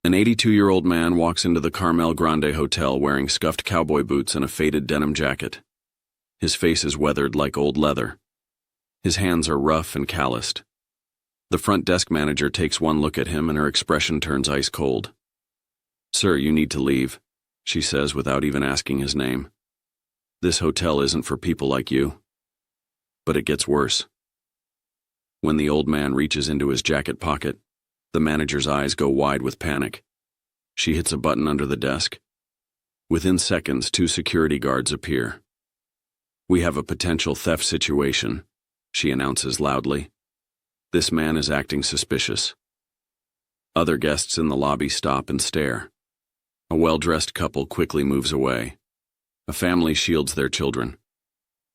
An 82-year-old man walks into the Carmel Grande Hotel wearing scuffed cowboy boots and a faded denim jacket. His face is weathered like old leather. His hands are rough and calloused. The front desk manager takes one look at him and her expression turns ice cold. "Sir, you need to leave," she says without even asking his name. "This hotel isn't for people like you." But it gets worse. When the old man reaches into his jacket pocket, the manager's eyes go wide with panic. She hits a button under the desk. Within seconds, 2 security guards appear. "We have a potential theft situation," she announces loudly. "This man is acting suspicious." Other guests in the lobby stop and stare. A well-dressed couple quickly moves away. A family shields their children.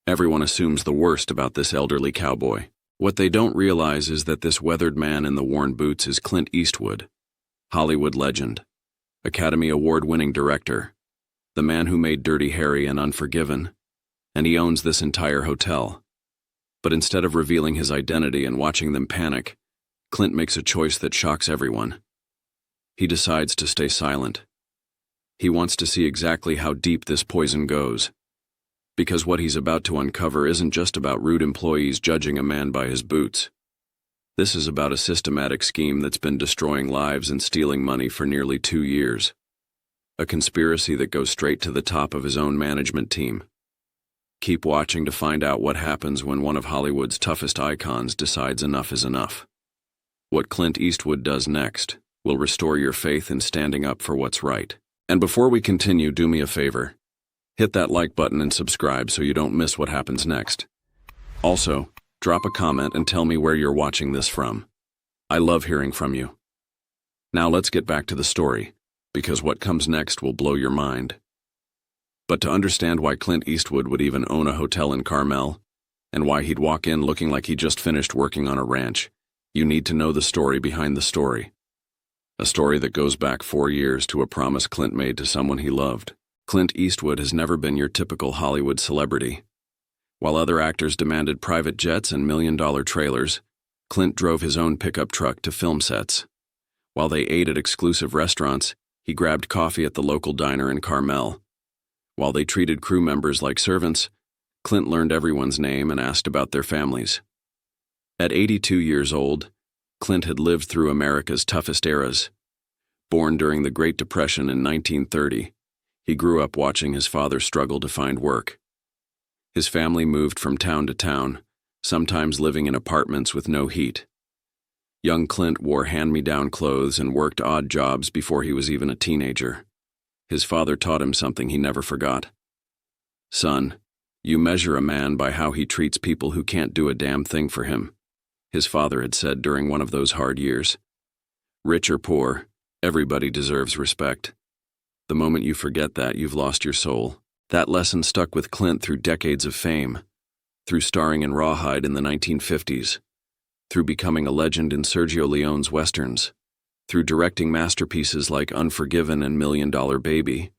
Everyone assumes the worst about this elderly cowboy. What they don't realize is that this weathered man in the worn boots is Clint Eastwood, Hollywood legend, Academy Award-winning director, the man who made Dirty Harry and Unforgiven, and he owns this entire hotel. But instead of revealing his identity and watching them panic, Clint makes a choice that shocks everyone. He decides to stay silent. He wants to see exactly how deep this poison goes. Because what he's about to uncover isn't just about rude employees judging a man by his boots. This is about a systematic scheme that's been destroying lives and stealing money for nearly 2 years. A conspiracy that goes straight to the top of his own management team. Keep watching to find out what happens when one of Hollywood's toughest icons decides enough is enough. What Clint Eastwood does next will restore your faith in standing up for what's right. And before we continue, do me a favor. Hit that like button and subscribe so you don't miss what happens next. Also, drop a comment and tell me where you're watching this from. I love hearing from you. Now let's get back to the story, because what comes next will blow your mind. But to understand why Clint Eastwood would even own a hotel in Carmel, and why he'd walk in looking like he just finished working on a ranch, you need to know the story behind the story. A story that goes back 4 years to a promise Clint made to someone he loved. Clint Eastwood has never been your typical Hollywood celebrity. While other actors demanded private jets and million-dollar trailers, Clint drove his own pickup truck to film sets. While they ate at exclusive restaurants, he grabbed coffee at the local diner in Carmel. While they treated crew members like servants, Clint learned everyone's name and asked about their families. At 82 years old, Clint had lived through America's toughest eras. Born during the Great Depression in 1930, he grew up watching his father struggle to find work. His family moved from town to town, sometimes living in apartments with no heat. Young Clint wore hand-me-down clothes and worked odd jobs before he was even a teenager. His father taught him something he never forgot. "Son, you measure a man by how he treats people who can't do a damn thing for him," his father had said during one of those hard years. "Rich or poor, everybody deserves respect. The moment you forget that, you've lost your soul." That lesson stuck with Clint through decades of fame, through starring in Rawhide in the 1950s, through becoming a legend in Sergio Leone's westerns, through directing masterpieces like Unforgiven and $1 Million Baby,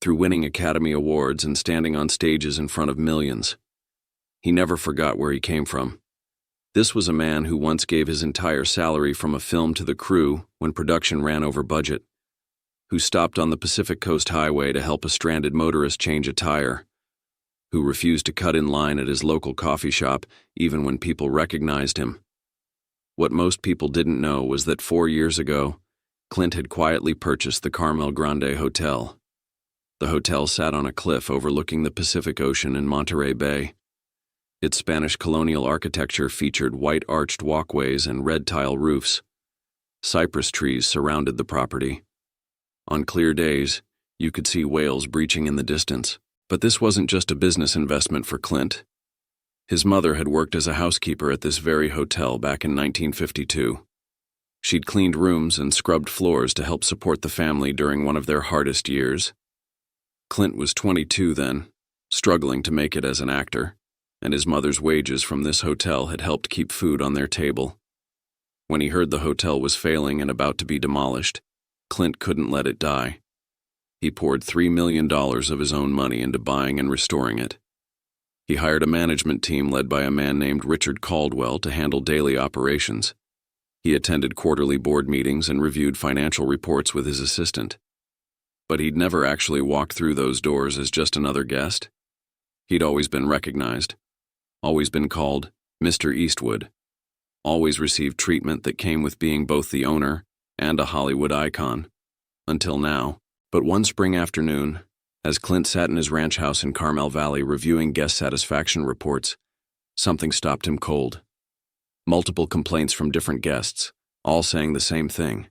through winning Academy Awards and standing on stages in front of millions. He never forgot where he came from. This was a man who once gave his entire salary from a film to the crew when production ran over budget, who stopped on the Pacific Coast Highway to help a stranded motorist change a tire, who refused to cut in line at his local coffee shop even when people recognized him. What most people didn't know was that 4 years ago, Clint had quietly purchased the Carmel Grande Hotel. The hotel sat on a cliff overlooking the Pacific Ocean in Monterey Bay. Its Spanish colonial architecture featured white arched walkways and red tile roofs. Cypress trees surrounded the property. On clear days, you could see whales breaching in the distance. But this wasn't just a business investment for Clint. His mother had worked as a housekeeper at this very hotel back in 1952. She'd cleaned rooms and scrubbed floors to help support the family during one of their hardest years. Clint was 22 then, struggling to make it as an actor, and his mother's wages from this hotel had helped keep food on their table. When he heard the hotel was failing and about to be demolished, Clint couldn't let it die. He poured $3 million of his own money into buying and restoring it. He hired a management team led by a man named Richard Caldwell to handle daily operations. He attended quarterly board meetings and reviewed financial reports with his assistant. But he'd never actually walked through those doors as just another guest. He'd always been recognized, always been called Mr. Eastwood, always received treatment that came with being both the owner and a Hollywood icon. Until now. But one spring afternoon, as Clint sat in his ranch house in Carmel Valley reviewing guest satisfaction reports, something stopped him cold. Multiple complaints from different guests, all saying the same thing.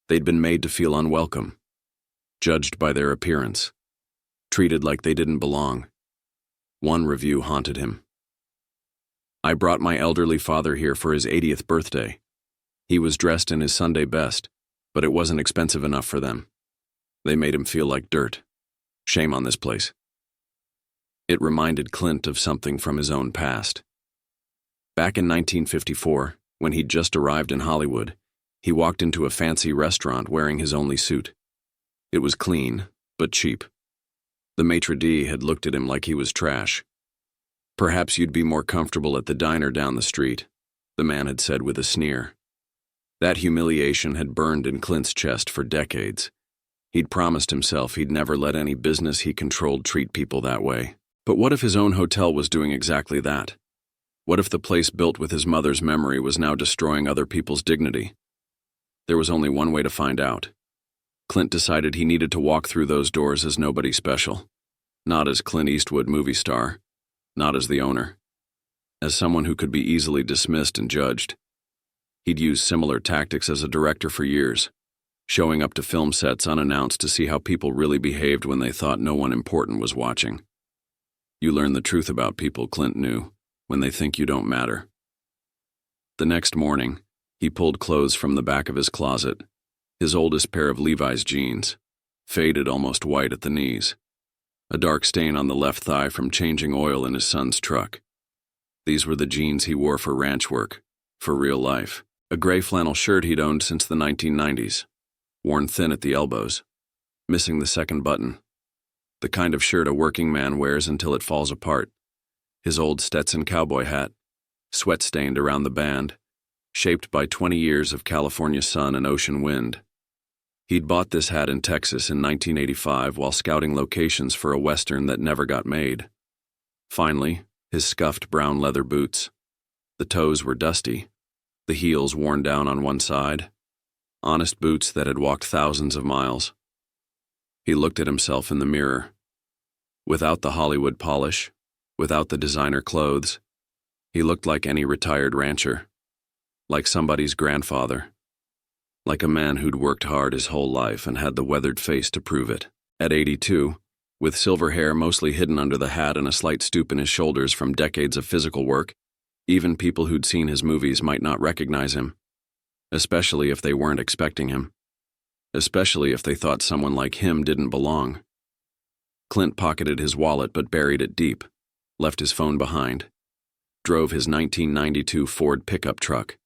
They'd been made to feel unwelcome, judged by their appearance, treated like they didn't belong. One review haunted him. "I brought my elderly father here for his 80th birthday. He was dressed in his Sunday best, but it wasn't expensive enough for them. They made him feel like dirt. Shame on this place." It reminded Clint of something from his own past. Back in 1954, when he'd just arrived in Hollywood, he walked into a fancy restaurant wearing his only suit. It was clean, but cheap. The maitre d' had looked at him like he was trash. "Perhaps you'd be more comfortable at the diner down the street," the man had said with a sneer. That humiliation had burned in Clint's chest for decades. He'd promised himself he'd never let any business he controlled treat people that way. But what if his own hotel was doing exactly that? What if the place built with his mother's memory was now destroying other people's dignity? There was only one way to find out. Clint decided he needed to walk through those doors as nobody special. Not as Clint Eastwood movie star. Not as the owner. As someone who could be easily dismissed and judged. He'd used similar tactics as a director for years, showing up to film sets unannounced to see how people really behaved when they thought no one important was watching. You learn the truth about people, Clint knew, when they think you don't matter. The next morning, he pulled clothes from the back of his closet, his oldest pair of Levi's jeans, faded almost white at the knees, a dark stain on the left thigh from changing oil in his son's truck. These were the jeans he wore for ranch work, for real life. A gray flannel shirt he'd owned since the 1990s, worn thin at the elbows, missing the second button. The kind of shirt a working man wears until it falls apart. His old Stetson cowboy hat, sweat-stained around the band, shaped by 20 years of California sun and ocean wind. He'd bought this hat in Texas in 1985 while scouting locations for a Western that never got made. Finally, his scuffed brown leather boots. The toes were dusty, the heels worn down on one side. Honest boots that had walked thousands of miles. He looked at himself in the mirror. Without the Hollywood polish, without the designer clothes, he looked like any retired rancher. Like somebody's grandfather. Like a man who'd worked hard his whole life and had the weathered face to prove it. At 82, with silver hair mostly hidden under the hat and a slight stoop in his shoulders from decades of physical work, even people who'd seen his movies might not recognize him. Especially if they weren't expecting him. Especially if they thought someone like him didn't belong. Clint pocketed his wallet but buried it deep, left his phone behind, drove his 1992 Ford pickup truck.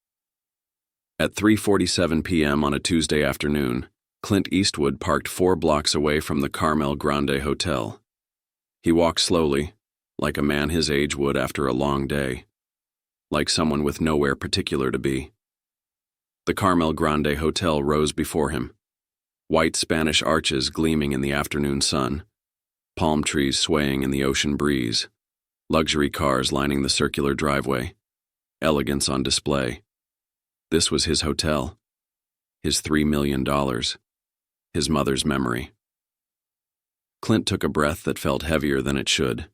At 3:47 p.m. on a Tuesday afternoon, Clint Eastwood parked 4 blocks away from the Carmel Grande Hotel. He walked slowly, like a man his age would after a long day. Like someone with nowhere particular to be. The Carmel Grande Hotel rose before him, white Spanish arches gleaming in the afternoon sun, palm trees swaying in the ocean breeze, luxury cars lining the circular driveway, elegance on display. This was his hotel, his $3 million, his mother's memory. Clint took a breath that felt heavier than it should,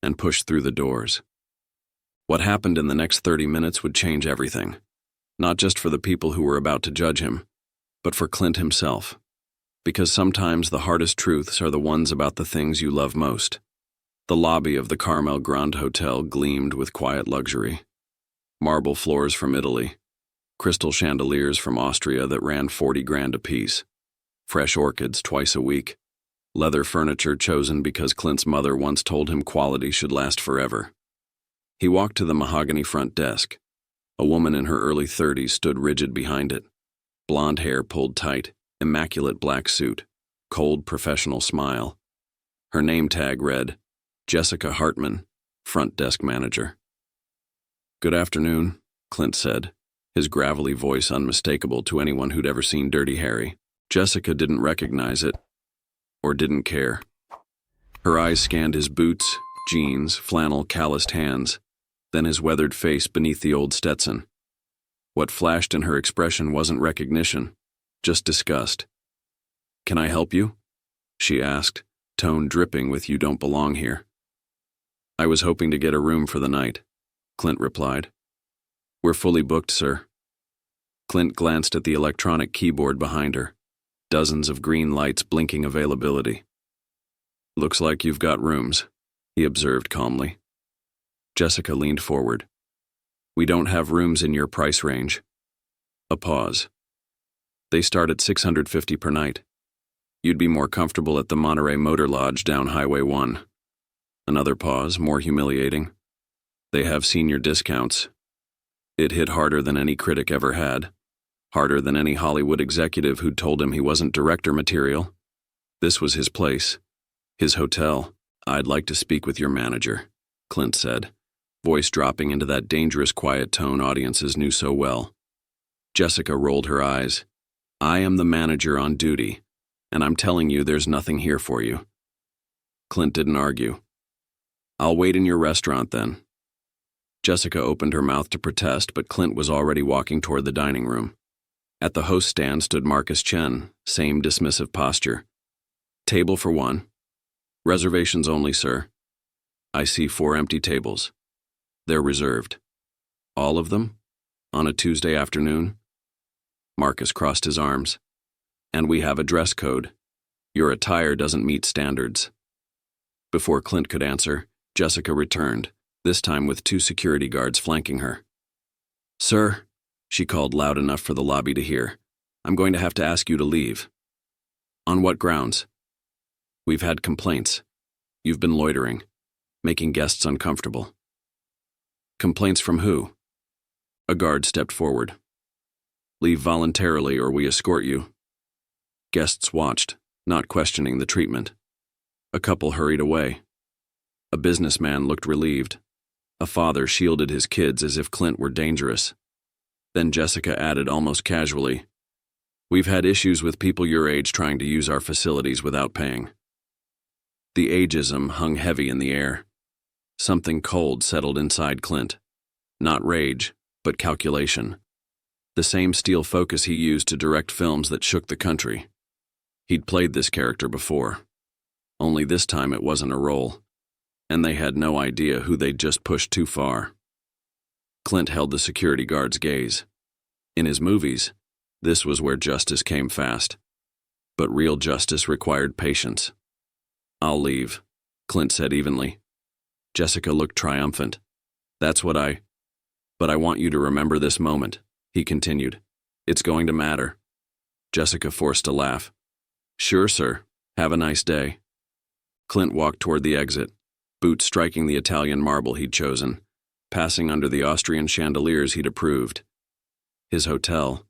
and pushed through the doors. What happened in the next 30 minutes would change everything. Not just for the people who were about to judge him, but for Clint himself. Because sometimes the hardest truths are the ones about the things you love most. The lobby of the Carmel Grande Hotel gleamed with quiet luxury. Marble floors from Italy, crystal chandeliers from Austria that ran 40 grand apiece, fresh orchids twice a week, leather furniture chosen because Clint's mother once told him quality should last forever. He walked to the mahogany front desk. A woman in her early 30s stood rigid behind it. Blonde hair pulled tight, immaculate black suit, cold professional smile. Her name tag read, Jessica Hartman, front desk manager. "Good afternoon," Clint said, his gravelly voice unmistakable to anyone who'd ever seen Dirty Harry. Jessica didn't recognize it, or didn't care. Her eyes scanned his boots, jeans, flannel, calloused hands, then his weathered face beneath the old Stetson. What flashed in her expression wasn't recognition, just disgust. "Can I help you?" she asked, tone dripping with "You don't belong here." "I was hoping to get a room for the night," Clint replied. "We're fully booked, sir." Clint glanced at the electronic keyboard behind her, dozens of green lights blinking availability. "Looks like you've got rooms," he observed calmly. Jessica leaned forward. "We don't have rooms in your price range." A pause. "They start at $650 per night. You'd be more comfortable at the Monterey Motor Lodge down Highway 1. Another pause, more humiliating. "They have senior discounts." It hit harder than any critic ever had, harder than any Hollywood executive who'd told him he wasn't director material. This was his place, his hotel. "I'd like to speak with your manager," Clint said, voice dropping into that dangerous quiet tone audiences knew so well. Jessica rolled her eyes. "I am the manager on duty, and I'm telling you there's nothing here for you." Clint didn't argue. "I'll wait in your restaurant then." Jessica opened her mouth to protest, but Clint was already walking toward the dining room. At the host stand stood Marcus Chen, same dismissive posture. "Table for one." "Reservations only, sir." "I see 4 empty tables. They're reserved." "All of them? On a Tuesday afternoon?" Marcus crossed his arms. "And we have a dress code. Your attire doesn't meet standards." Before Clint could answer, Jessica returned, this time with 2 security guards flanking her. "Sir," she called loud enough for the lobby to hear, "I'm going to have to ask you to leave." "On what grounds?" "We've had complaints. You've been loitering, making guests uncomfortable." "Complaints from who?" A guard stepped forward. "Leave voluntarily or we escort you." Guests watched, not questioning the treatment. A couple hurried away. A businessman looked relieved. A father shielded his kids as if Clint were dangerous. Then Jessica added almost casually, "We've had issues with people your age trying to use our facilities without paying." The ageism hung heavy in the air. Something cold settled inside Clint. Not rage, but calculation. The same steel focus he used to direct films that shook the country. He'd played this character before. Only this time it wasn't a role. And they had no idea who they'd just pushed too far. Clint held the security guard's gaze. In his movies, this was where justice came fast. But real justice required patience. "I'll leave," Clint said evenly. Jessica looked triumphant. But I want you to remember this moment," he continued. "It's going to matter." Jessica forced a laugh. "Sure, sir. Have a nice day." Clint walked toward the exit, boots striking the Italian marble he'd chosen, passing under the Austrian chandeliers he'd approved. His hotel.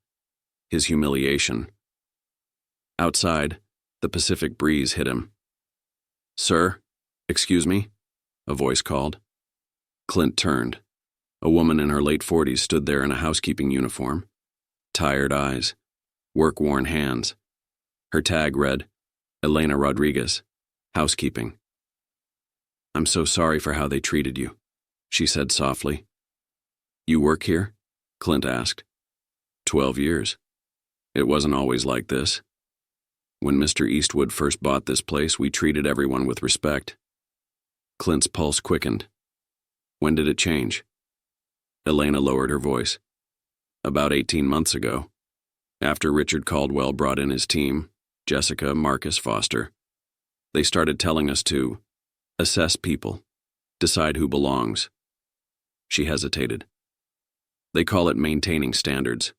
His humiliation. Outside, the Pacific breeze hit him. "Sir, excuse me?" a voice called. Clint turned. A woman in her late 40s stood there in a housekeeping uniform. Tired eyes, work-worn hands. Her tag read, "Elena Rodriguez, housekeeping." "I'm so sorry for how they treated you," she said softly. "You work here?" Clint asked. 12 years. It wasn't always like this. When Mr. Eastwood first bought this place, we treated everyone with respect." Clint's pulse quickened. "When did it change?" Elena lowered her voice. "About 18 months ago. After Richard Caldwell brought in his team, Jessica, Marcus, Foster. They started telling us to assess people, decide who belongs." She hesitated. "They call it maintaining standards.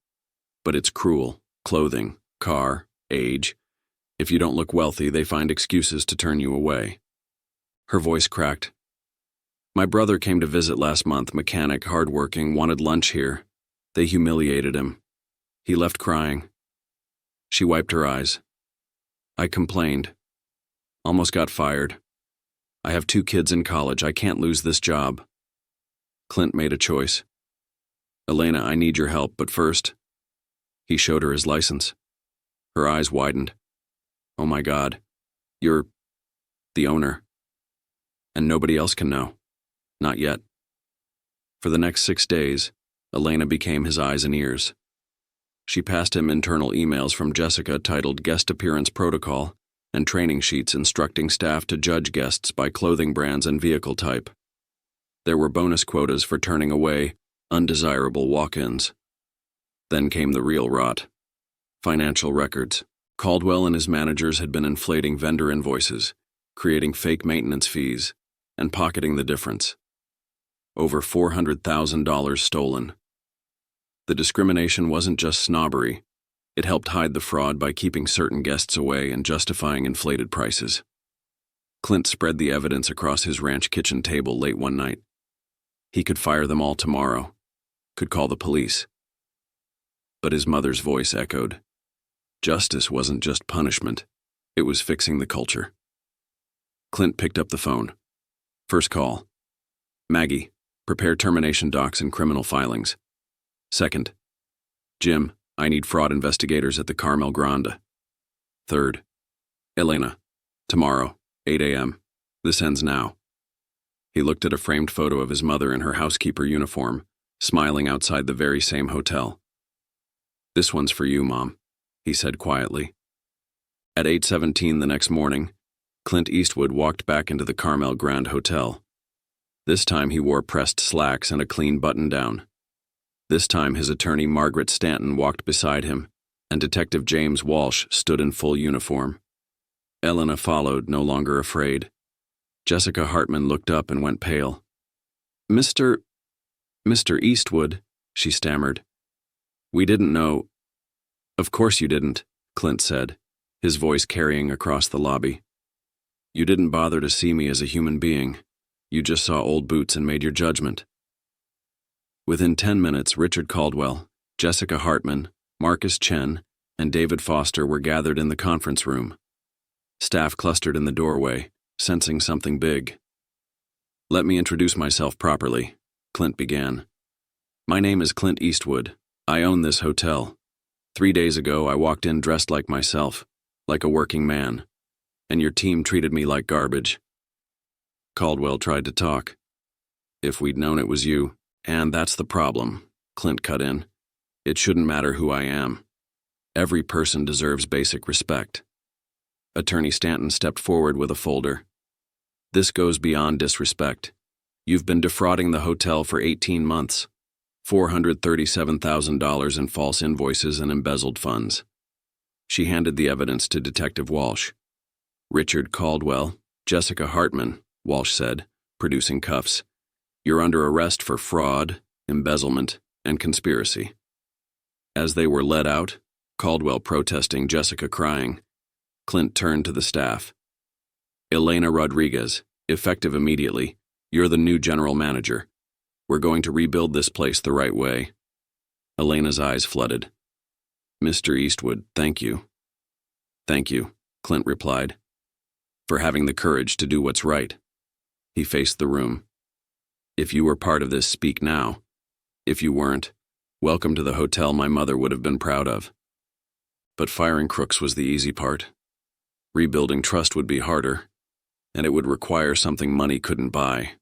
But it's cruel. Clothing, car, age. If you don't look wealthy, they find excuses to turn you away." Her voice cracked. "My brother came to visit last month, mechanic, hardworking, wanted lunch here. They humiliated him. He left crying." She wiped her eyes. "I complained. Almost got fired. I have 2 kids in college. I can't lose this job." Clint made a choice. Elena, I need your help, but first. He showed her his license. Her eyes widened. Oh my God, you're the owner. And nobody else can know. Not yet. For the next 6 days, Elena became his eyes and ears. She passed him internal emails from Jessica titled Guest Appearance Protocol and training sheets instructing staff to judge guests by clothing brands and vehicle type. There were bonus quotas for turning away undesirable walk-ins. Then came the real rot. Financial records. Caldwell and his managers had been inflating vendor invoices, creating fake maintenance fees, and pocketing the difference. Over $400,000 stolen. The discrimination wasn't just snobbery. It helped hide the fraud by keeping certain guests away and justifying inflated prices. Clint spread the evidence across his ranch kitchen table late one night. He could fire them all tomorrow, could call the police. But his mother's voice echoed. Justice wasn't just punishment, it was fixing the culture. Clint picked up the phone. First call. Maggie, prepare termination docs and criminal filings. Second. Jim, I need fraud investigators at the Carmel Grande. Third. Elena, tomorrow, 8 a.m. This ends now. He looked at a framed photo of his mother in her housekeeper uniform, smiling outside the very same hotel. This one's for you, Mom, he said quietly. At 8:17 the next morning, Clint Eastwood walked back into the Carmel Grand Hotel. This time he wore pressed slacks and a clean button-down. This time his attorney Margaret Stanton walked beside him, and Detective James Walsh stood in full uniform. Elena followed, no longer afraid. Jessica Hartman looked up and went pale. Mr. Eastwood, she stammered. We didn't know. Of course you didn't, Clint said, his voice carrying across the lobby. You didn't bother to see me as a human being. You just saw old boots and made your judgment. Within 10 minutes, Richard Caldwell, Jessica Hartman, Marcus Chen, and David Foster were gathered in the conference room. Staff clustered in the doorway, sensing something big. Let me introduce myself properly, Clint began. My name is Clint Eastwood. I own this hotel. 3 days ago, I walked in dressed like myself, like a working man, and your team treated me like garbage. Caldwell tried to talk. If we'd known it was you, and that's the problem, Clint cut in. It shouldn't matter who I am. Every person deserves basic respect. Attorney Stanton stepped forward with a folder. This goes beyond disrespect. You've been defrauding the hotel for 18 months. $437,000 in false invoices and embezzled funds. She handed the evidence to Detective Walsh. Richard Caldwell, Jessica Hartman, Walsh said, producing cuffs. You're under arrest for fraud, embezzlement, and conspiracy. As they were led out, Caldwell protesting, Jessica crying, Clint turned to the staff. Elena Rodriguez, effective immediately, you're the new general manager. We're going to rebuild this place the right way. Elena's eyes flooded. Mr. Eastwood, thank you. Thank you, Clint replied, for having the courage to do what's right. He faced the room. If you were part of this, speak now. If you weren't, welcome to the hotel my mother would have been proud of. But firing crooks was the easy part. Rebuilding trust would be harder, and it would require something money couldn't buy.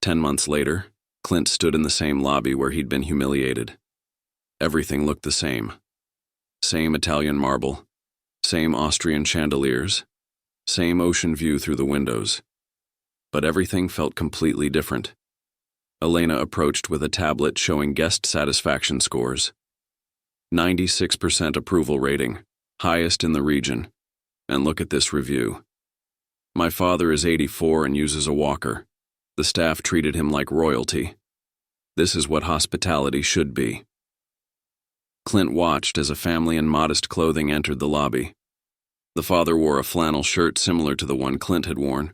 10 months later, Clint stood in the same lobby where he'd been humiliated. Everything looked the same. Same Italian marble, same Austrian chandeliers, same ocean view through the windows. But everything felt completely different. Elena approached with a tablet showing guest satisfaction scores. 96% approval rating, highest in the region. And look at this review. My father is 84 and uses a walker. The staff treated him like royalty. This is what hospitality should be. Clint watched as a family in modest clothing entered the lobby. The father wore a flannel shirt similar to the one Clint had worn.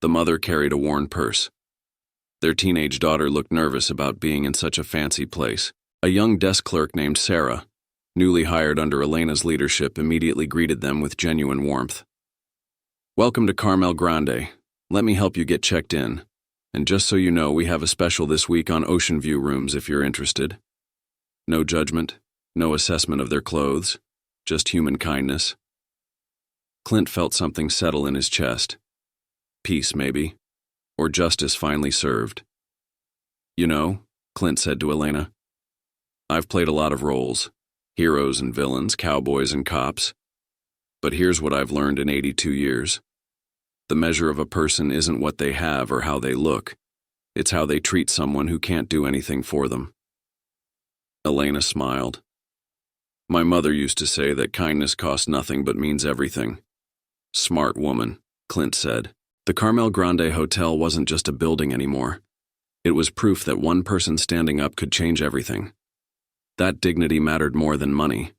The mother carried a worn purse. Their teenage daughter looked nervous about being in such a fancy place. A young desk clerk named Sarah, newly hired under Elena's leadership, immediately greeted them with genuine warmth. Welcome to Carmel Grande. Let me help you get checked in. And just so you know, we have a special this week on Ocean View rooms if you're interested. No judgment, no assessment of their clothes, just human kindness. Clint felt something settle in his chest. Peace, maybe. Or justice finally served. You know, Clint said to Elena, I've played a lot of roles, heroes and villains, cowboys and cops. But here's what I've learned in 82 years. The measure of a person isn't what they have or how they look. It's how they treat someone who can't do anything for them. Elena smiled. My mother used to say that kindness costs nothing but means everything. Smart woman, Clint said. The Carmel Grande Hotel wasn't just a building anymore. It was proof that one person standing up could change everything. That dignity mattered more than money.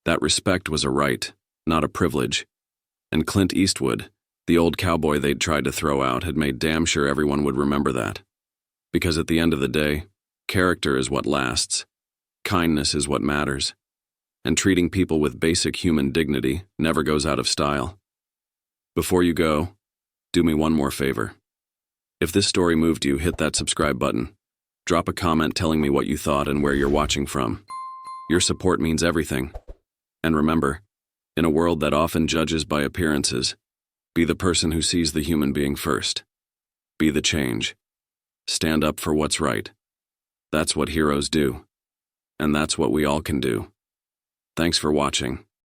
That respect was a right, not a privilege. And Clint Eastwood, the old cowboy they'd tried to throw out, had made damn sure everyone would remember that. Because at the end of the day, character is what lasts. Kindness is what matters. And treating people with basic human dignity never goes out of style. Before you go, do me one more favor. If this story moved you, hit that subscribe button. Drop a comment telling me what you thought and where you're watching from. Your support means everything. And remember, in a world that often judges by appearances, be the person who sees the human being first. Be the change. Stand up for what's right. That's what heroes do. And that's what we all can do. Thanks for watching.